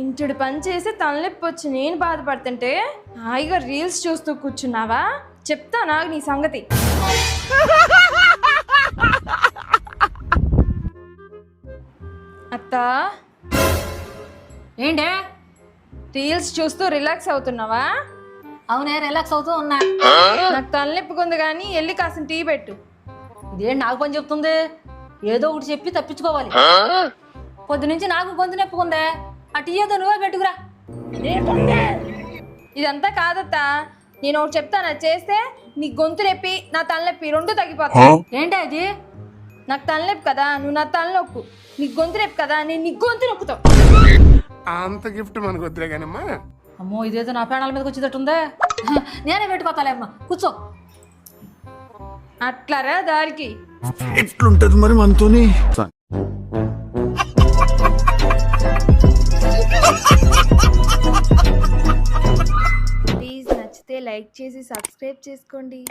ఇంటుడు పని చేసి తలనొప్పి వచ్చి నేను బాధపడుతుంటే హాయిగా రీల్స్ చూస్తూ కూర్చున్నావా? చెప్తా నాకు నీ సంగతి. అత్తా, ఏంటే రీల్స్ చూస్తూ రిలాక్స్ అవుతున్నావా? అవునే రిలాక్స్ అవుతూ ఉన్నా. నాకు తలనొప్పిగా ఉంది కానీ వెళ్ళి కాసిన టీ పెట్టు. ఇదేంటి నాకు పని చెప్తుంది? ఏదో ఒకటి చెప్పి తప్పించుకోవాలి. పొద్దు నుంచి నాకు గొంతు నొప్పుకుందే. ఆ టీ ఏదో నువ్వే పెట్టుకురా. ఇదంతా కాదత్తా, నేను ఒకటి చెప్తాను, అది చేస్తే నీ గొంతు నొప్పి నా తలనొప్పి రెండు తగ్గిపోతాయి. ఏంటి అది? నాకు తలనొప్పి కదా, నువ్వు నా తలనొక్కు. నీ గొంతు నొప్పి కదా, నేను నీ గొంతు నొక్కుతావు. అంత గిఫ్ట్ మనకు వద్దులే కానమ్మా. అమ్మో ఇదేదో నా పేణాల మీదకి వచ్చేటట్టుందే. నేనే పెట్టుకోతాలే అమ్మ, కూర్చో. అట్లారా దారికి. ఎట్లుంటది మరి మనతోని? ప్లీజ్ నచ్చితే లైక్ చేసి సబ్స్క్రైబ్ చేసుకోండి.